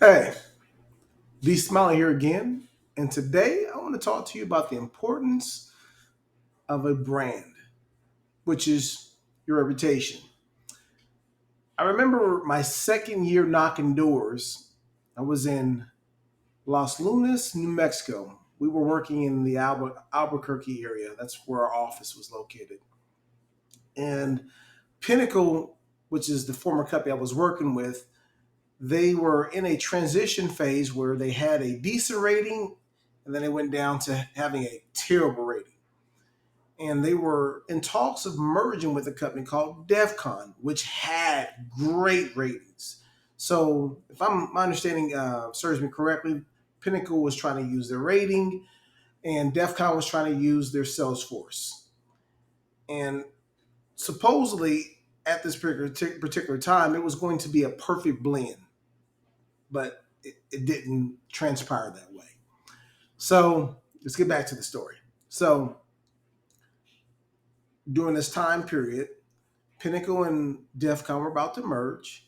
Hey, D Smiley here again. And today I want to talk to you about the importance of a brand, which is your reputation. I remember my second year knocking doors. I was in Los Lunas, New Mexico. We were working in the Albuquerque area. That's where our office was located. And Pinnacle, which is the former company I was working with, they were in a transition phase where they had a decent rating and then they went down to having a terrible rating. And they were in talks of merging with a company called DEFCON, which had great ratings. So, if my understanding serves me correctly, Pinnacle was trying to use their rating, and DEFCON was trying to use their Salesforce. And supposedly, at this particular time, it was going to be a perfect blend, but it didn't transpire that way. So let's get back to the story. So during this time period, Pinnacle and DEFCON were about to merge,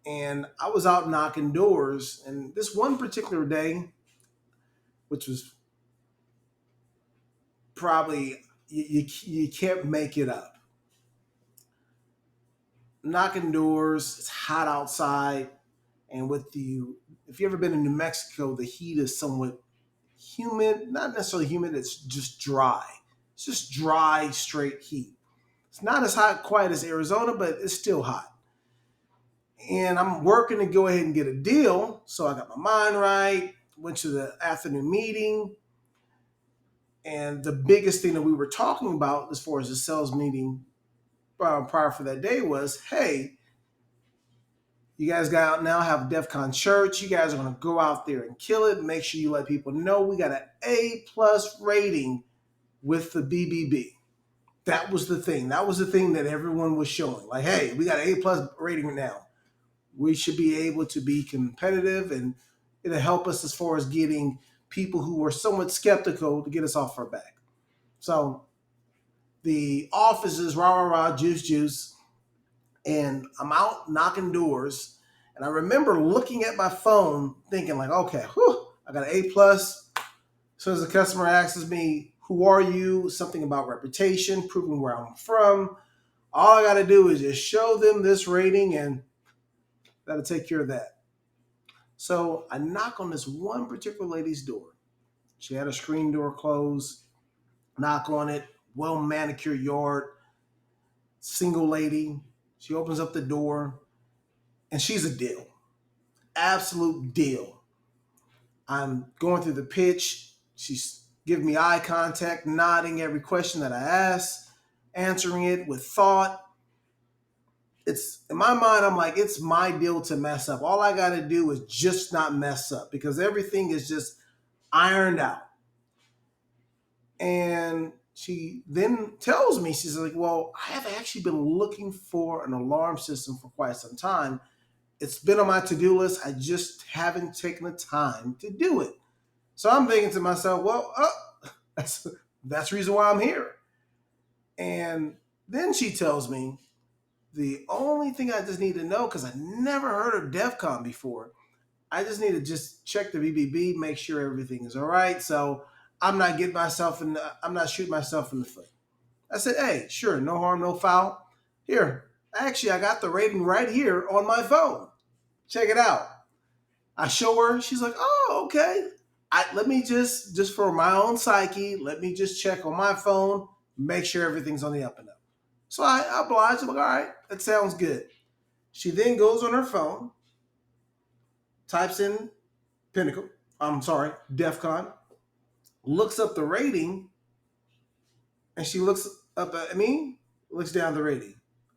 and I was out knocking doors. And this one particular day, which was probably you can't make it up. Knocking doors, it's hot outside, and with the if you've ever been in New Mexico, the heat is somewhat humid, not necessarily humid. It's just dry. It's just dry, straight heat. It's not as hot quite as Arizona, but it's still hot. And I'm working to go ahead and get a deal. So I got my mind right, went to the afternoon meeting. And the biggest thing that we were talking about as far as the sales meeting prior for that day was, hey, you guys got out now have DEFCON shirts. You guys are going to go out there and kill it. Make sure you let people know we got an A+ rating with the BBB. That was the thing. That was the thing that everyone was showing. Like, hey, we got an A+ rating now. We should be able to be competitive, and it'll help us as far as getting people who are somewhat skeptical to get us off our back. So the office is rah rah rah juice juice, and I'm out knocking doors, and I remember looking at my phone, thinking like, okay, whew, I got an A+. As soon as the customer asks me, "Who are you?" Something about reputation, proving where I'm from. All I got to do is just show them this rating, and that'll take care of that. So I knock on this one particular lady's door. She had a screen door closed. Knock on it. Well manicured yard. Single lady. She opens up the door, and she's a deal. Absolute deal. I'm going through the pitch. She's giving me eye contact, nodding every question that I ask, answering it with thought. It's in my mind, I'm like, it's my deal to mess up. All I got to do is just not mess up because everything is just ironed out. And she then tells me, she's like, well, I have actually been looking for an alarm system for quite some time. It's been on my to do list. I just haven't taken the time to do it. So I'm thinking to myself, well, that's, that's the reason why I'm here. And then she tells me the only thing I just need to know, because I never heard of DEFCON before, I just need to just check the BBB, make sure everything is all right. So I'm not shooting myself in the foot. I said, hey, sure, no harm, no foul. Here, actually, I got the rating right here on my phone. Check it out. I show her. She's like, oh, okay. Let me just for my own psyche, let me just check on my phone, make sure everything's on the up and up. So I oblige. I'm like, all right, that sounds good. She then goes on her phone, types in Pinnacle. I'm sorry, DEFCON, looks up the rating, and she looks up at me, looks down the rating,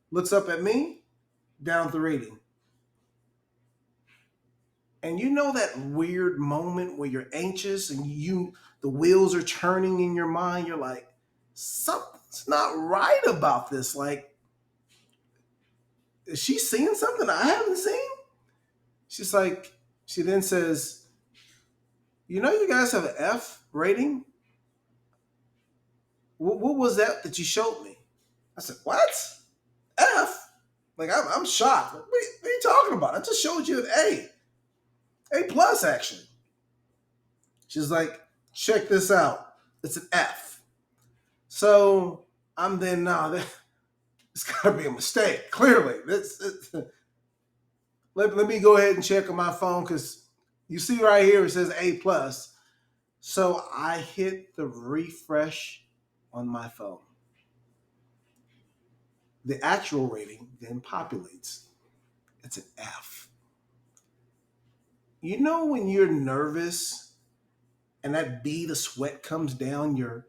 looks up at me, down the rating. And you know that weird moment where you're anxious and the wheels are turning in your mind. You're like, something's not right about this. Like, is she seeing something I haven't seen? She's like, she then says, you know, you guys have an F rating. What was that you showed me? I said, what? F? Like, I'm shocked. Like, what are you talking about? I just showed you an A. A plus actually. She's like, check this out. It's an F. So I'm then, nah, it's got to be a mistake. Clearly, let me go ahead and check on my phone because you see right here it says A plus. So I hit the refresh on my phone. The actual rating then populates. It's an F. You know when you're nervous and that bead of sweat comes down your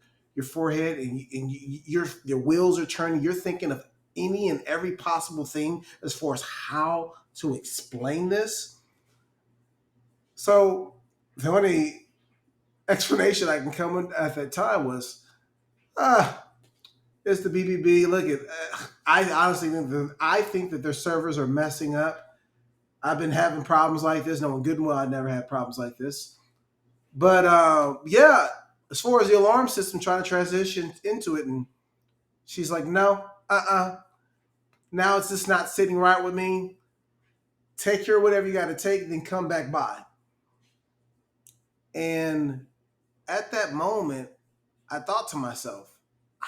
forehead and your wheels are turning. You're thinking of any and every possible thing as far as how to explain this. So the only explanation I can come with at that time was, ah, it's the BBB. Look at, I honestly think that their servers are messing up. I've been having problems like this. Knowing good and well, I never had problems like this. But yeah, as far as the alarm system, trying to transition into it, and she's like, no, now it's just not sitting right with me. Take care of whatever you got to take, then come back by. And at that moment, I thought to myself,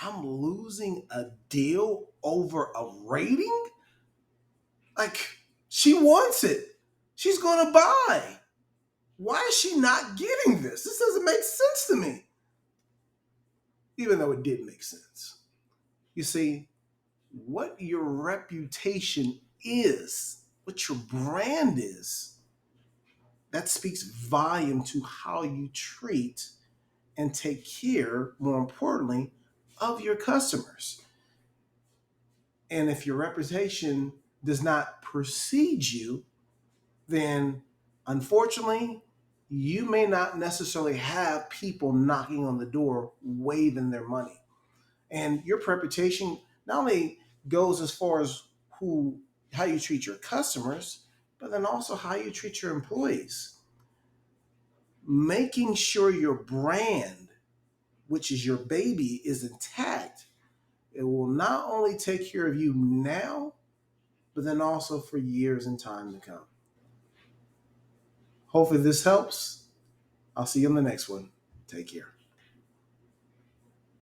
I'm losing a deal over a rating? Like, she wants it. She's going to buy. Why is she not getting this? This doesn't make sense to me. Even though it did make sense. You see, what your reputation is, what your brand is, that speaks volume to how you treat and take care, more importantly, of your customers. And if your reputation does not precede you, then unfortunately, you may not necessarily have people knocking on the door waving their money. And your reputation not only goes as far as who how you treat your customers, but then also how you treat your employees. Making sure your brand, which is your baby, is intact, it will not only take care of you now, but then also for years and time to come. Hopefully this helps. I'll see you on the next one. Take care.